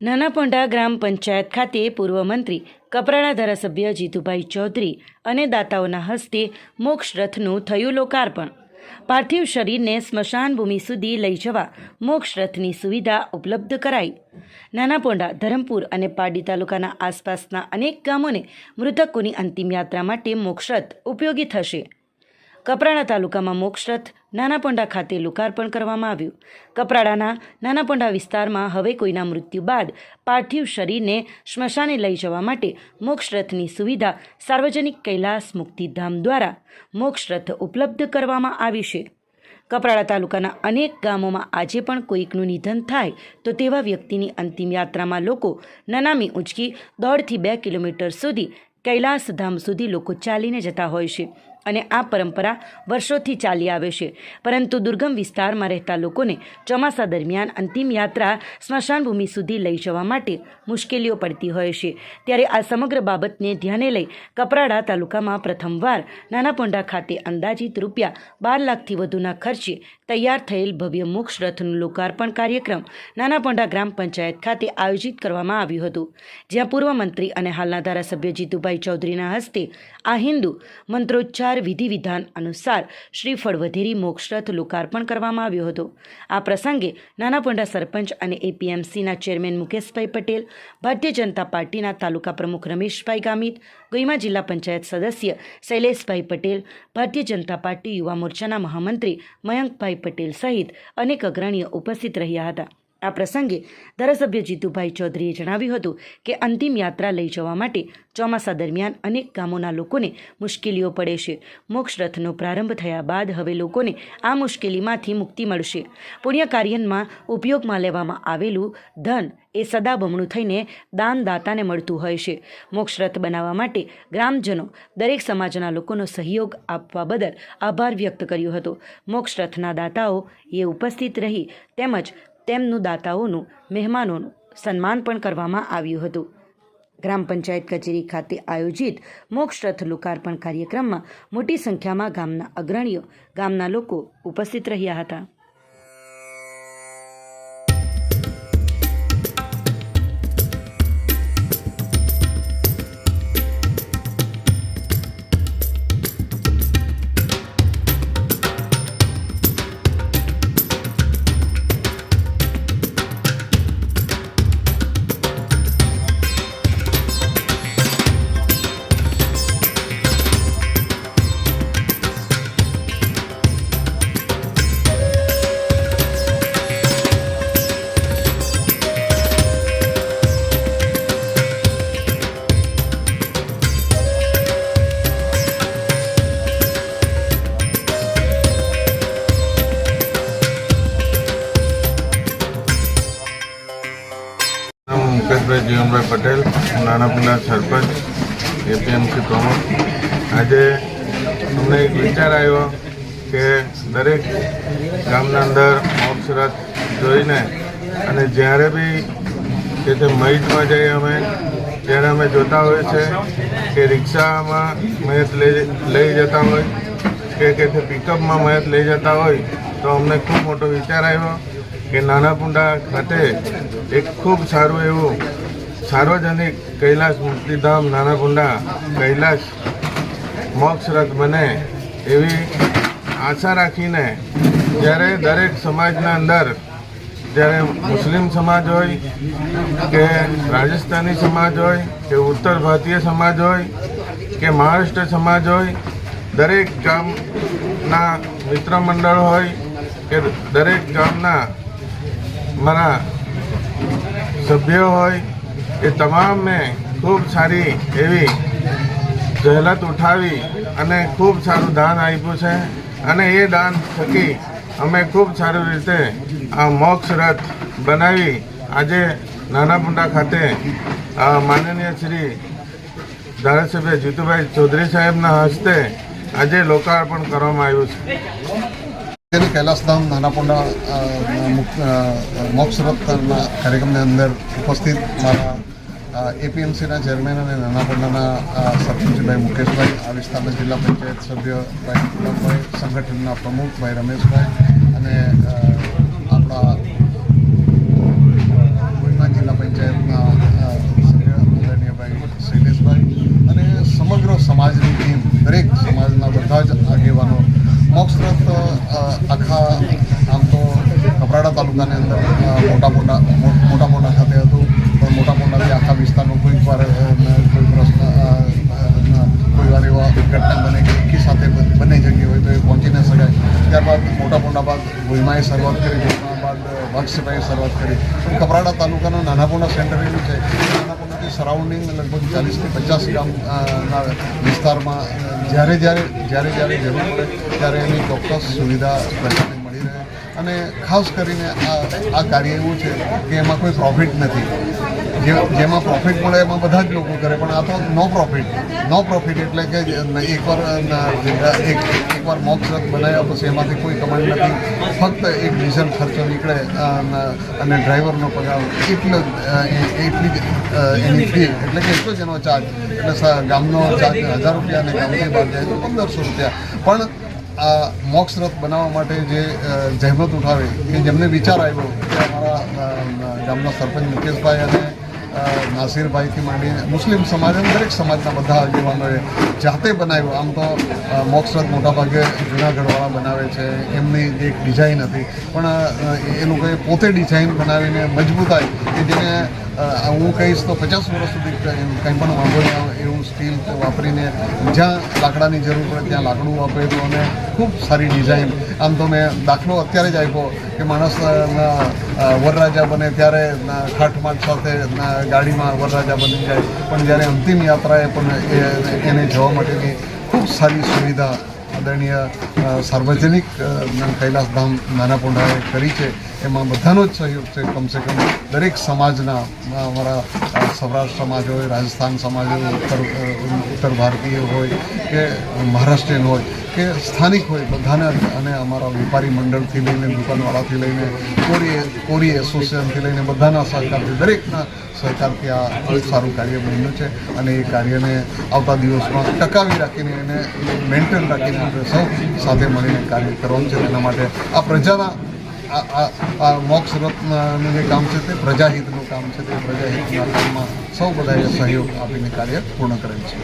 નાનાપોંઢા ગ્રામ પંચાયત ખાતે પૂર્વ મંત્રી કપરાડા ધારાસભ્ય જીતુભાઈ ચૌધરી અને દાતાઓના હસ્તે મોક્ષ રથનું થયું લોકાર્પણ। પાર્થિવ શરીરને સ્મશાન ભૂમિ સુધી લઈ જવા મોક્ષ રથની સુવિધા ઉપલબ્ધ કરાઈ। નાનાપોંઢા, ધરમપુર અને પારડી તાલુકાના આસપાસના અનેક ગામોને મૃતકોની અંતિમ યાત્રા માટે મોક્ષ રથ ઉપયોગી થશે। કપરાડા તાલુકામાં મોક્ષ રથ નાનાપોંઢા ખાતે લોકાર્પણ કરવામાં આવ્યું। કપરાડાના નાનાપોંઢા વિસ્તારમાં હવે કોઈના મૃત્યુ બાદ પાર્થિવ શરીરને સ્મશાને લઈ જવા માટે મોક્ષ રથની સુવિધા સાર્વજનિક કૈલાસ મુક્તિધામ દ્વારા મોક્ષ રથ ઉપલબ્ધ કરવામાં આવી છે। કપરાડા તાલુકાના અનેક ગામોમાં આજે પણ કોઈકનું નિધન થાય તો તેવા વ્યક્તિની અંતિમ યાત્રામાં લોકો નનામી ઊંચકી 1.5 થી 2 કિલોમીટર સુધી કૈલાસ ધામ સુધી લોકો ચાલીને જતા હોય છે અને આ પરંપરા વર્ષોથી ચાલી આવે છે। પરંતુ દુર્ગમ વિસ્તારમાં રહેતા લોકોને ચોમાસા દરમિયાન અંતિમ યાત્રા સ્મશાન ભૂમિ સુધી લઈ જવા માટે મુશ્કેલીઓ પડતી હોય છે। ત્યારે આ સમગ્ર બાબતને ધ્યાને લઈ કપરાડા તાલુકામાં પ્રથમવાર નાનાપોંઢા ખાતે અંદાજિત રૂપિયા 12 લાખથી વધુના ખર્ચે તૈયાર થયેલ ભવ્ય મોક્ષ રથનું લોકાર્પણ કાર્યક્રમ નાનાપોંઢા ગ્રામ પંચાયત ખાતે આયોજિત કરવામાં આવ્યું હતું, જ્યાં પૂર્વ મંત્રી અને હાલના ધારાસભ્ય જીતુભાઈ ચૌધરીના હસ્તે આ હિન્દુ મંત્રોચ્ચાર વિધિ વિધાન અનુસાર શ્રીફળ વધેરી મોક્ષ રથ લોકાર્પણ કરવામાં આવ્યો હતો। આ પ્રસંગે નાનાપોંઢા સરપંચ અને એપીએમસીના ચેરમેન મુકેશભાઈ પટેલ, ભારતીય જનતા પાર્ટીના તાલુકા પ્રમુખ રમેશભાઈ ગામિત, ગોઈમા જિલ્લા પંચાયત સદસ્ય શૈલેષભાઈ પટેલ, ભારતીય જનતા પાર્ટી યુવા મોરચાના મહામંત્રી મયંકભાઈ પટેલ સહિત અનેક અગ્રણીઓ ઉપસ્થિત રહ્યા હતા। આ પ્રસંગે ધારાસભ્ય જીતુભાઈ ચૌધરીએ જણાવ્યું હતું કે અંતિમ યાત્રા લઈ જવા માટે ચોમાસા દરમિયાન અનેક ગામોના લોકોને મુશ્કેલીઓ પડે છે। મોક્ષ રથનો પ્રારંભ થયા બાદ હવે લોકોને આ મુશ્કેલીમાંથી મુક્તિ મળશે। પુણ્ય કાર્યમાં ઉપયોગમાં લેવામાં આવેલું ધન એ સદા બમણું થઈને દાનદાતાને મળતું હોય છે। મોક્ષ રથ બનાવવા માટે ગ્રામજનો દરેક સમાજના લોકોનો સહયોગ આપવા બદલ આભાર વ્યક્ત કર્યો હતો। મોક્ષ રથના દાતાઓ એ ઉપસ્થિત રહી તેમજ તેમનું દાતાઓનું મહેમાનોનું સન્માન પણ કરવામાં આવ્યું હતું। ગ્રામ પંચાયત કચેરી ખાતે આયોજિત મોક્ષ રથ લોકાર્પણ કાર્યક્રમમાં મોટી સંખ્યામાં ગામના અગ્રણીઓ, ગામના લોકો ઉપસ્થિત રહ્યા હતા। મુકેશભાઈ જીવનભાઈ પટેલ, નાનાપોંઢા સરપંચ, એપીએમસી પ્રમુખ। આજે અમને એક વિચાર આવ્યો કે દરેક ગામના અંદર મોક્ષ રથ જોઈને અને જ્યારે બી તે મહિતમાં જઈએ અમે ત્યારે અમે જોતા હોઈએ છીએ કે રિક્ષામાં મયત લઈ જતા હોય કે પિકઅપમાં મયત લઈ જતા હોય તો અમને ખૂબ મોટો વિચાર આવ્યો કે નાનાપોંઢા ખાતે એક ખૂબ સારું એવું સાર્વજનિક કૈલાસ મુક્તિધામ નાનાપોંઢા કૈલાસ મોક્ષ રથ બને એવી આશા રાખીને જ્યારે દરેક સમાજના અંદર, જ્યારે મુસ્લિમ સમાજ હોય કે રાજસ્થાની સમાજ હોય કે ઉત્તર ભારતીય સમાજ હોય કે મહારાષ્ટ્ર સમાજ હોય, દરેક ગામના મિત્ર મંડળ હોય કે દરેક ગામના મારા સભ્યો હોય એ તમામને ખૂબ સારી એવી જહેલત ઉઠાવી અને ખૂબ સારું દાન આપ્યું છે અને એ દાન થકી અમે ખૂબ સારી રીતે આ મોક્ષ રથ બનાવી આજે નાનાપોંઢા ખાતે માનનીય શ્રી ધારાસભ્ય જીતુભાઈ ચૌધરી સાહેબના હસ્તે આજે લોકાર્પણ કરવામાં આવ્યું છે। કૈલાસધામ નાનાપોંઢા મોક્ષ રથના કાર્યક્રમની અંદર ઉપસ્થિત મારા એપીએમસીના ચેરમેન અને નાનાપોંઢાના સરપંચભાઈ મુકેશભાઈ, આ વિસ્તારના જિલ્લા પંચાયત સભ્ય ભાઈ પુલમભાઈ, સંગઠનના પ્રમુખ ભાઈ રમેશભાઈ અને આપણા ગોઈમા જિલ્લા પંચાયત તાલુકાની અંદર મોટા પોંડા ખાતે હતું, પણ મોટા પોંડાથી આખા વિસ્તારમાં કોઈ વાર કોઈ પ્રશ્ન કોઈ વાર એવા ઘટના બને કે એકી સાથે બંને જગ્યાએ હોય તો એ પહોંચી ન શકાય. ત્યારબાદ મોટા પોંડા બાદ ભોઈમાએ શરૂઆત કરી, ભોઈમા બાદ વક્ષભાઈએ શરૂઆત કરી. પણ કપરાડા તાલુકાનું નાના પોંડા સેન્ટર એવું છે, નાના પોંડાથી સરાઉન્ડિંગ લગભગ 40 થી 50 ગામના વિસ્તારમાં જ્યારે જરૂર પડે ત્યારે એની ચોક્કસ સુવિધા પ્રજાને મળી રહે. અને ખાસ કરીને આ કાર્ય એવું છે કે એમાં કોઈ પ્રોફિટ નથી. જેમાં પ્રોફિટ મળે એમાં બધા જ લોકો કરે, પણ આ તો નો પ્રોફિટ એટલે કે એકવાર મોક્ષ રથ બનાવ્યા પછી એમાંથી કોઈ કમાણી નથી. ફક્ત એક ડીઝલ ખર્ચો નીકળે અને ડ્રાઈવરનો પગાર એટલી જ એની ફી, એટલે કે એટલો જ એનો ચાર્જ. એટલે ગામનો ચાર્જ 1000 રૂપિયા અને ગામથી બહાર જાય તો 1500 રૂપિયા. પણ આ મોક્ષ રથ બનાવવા માટે જે જહેમત ઉઠાવે કે જેમને વિચાર આવ્યો કે અમારા ગામના સરપંચ મુકેશભાઈ અને નાસિરભાઈથી માંડીને મુસ્લિમ સમાજ અને દરેક સમાજના બધા આગેવાનોએ જાતે બનાવ્યું. આમ તો મોક્ષ રથ મોટાભાગે જૂનાગઢવાળા બનાવે છે, એમની એક ડિઝાઇન હતી, પણ એ લોકોએ પોતે ડિઝાઇન બનાવીને મજબૂતાઈ કે જેને હું કહીશ તો 50 વર્ષ સુધી કંઈ પણ વાંધો નહીં આવે એવું સ્ટીલ વાપરીને જ્યાં લાકડાની જરૂર પડે ત્યાં લાકડું વાપરેલું અને ખૂબ સારી ડિઝાઇન. આમ તો મેં દાખલો અત્યારે જ આપ્યો કે માણસ વરરાજા બને ત્યારે ખાટમાટ સાથે ગાડીમાં વરરાજા બની જાય, પણ જ્યારે અંતિમ યાત્રાએ પણ એને જવા માટેની ખૂબ સારી સુવિધા આદરણીય સાર્વજનિક કૈલાસધામ નાના પોંડાએ કરી છે. એમાં બધાનો જ સહયોગ છે. કમસે કમ દરેક સમાજના, અમારા સૌરાષ્ટ્ર સમાજ હોય, રાજસ્થાન સમાજ હોય, ઉત્તર ભારતીય હોય કે મહારાષ્ટ્રીયન હોય કે સ્થાનિક હોય, બધાના અને અમારા વેપારી મંડળથી લઈને દુકાનવાળાથી લઈને કોરી એસોસિએશનથી લઈને બધાના સહકારથી, દરેકના સહકારથી આ સારું કાર્ય બન્યું છે. અને એ કાર્યને આવતા દિવસમાં ટકાવી રાખીને એને મેન્ટેન રાખીને આપણે સૌ સાથે મળીને કાર્ય કરવાનું છે. એના માટે આ પ્રજાના આ મોક્ષ રથનું જે કામ છે તે પ્રજાહિતનું કામ છે. તે પ્રજાહિતના કામમાં સૌ બધાએ સહયોગ આપીને કાર્ય પૂર્ણ કરેલ છે.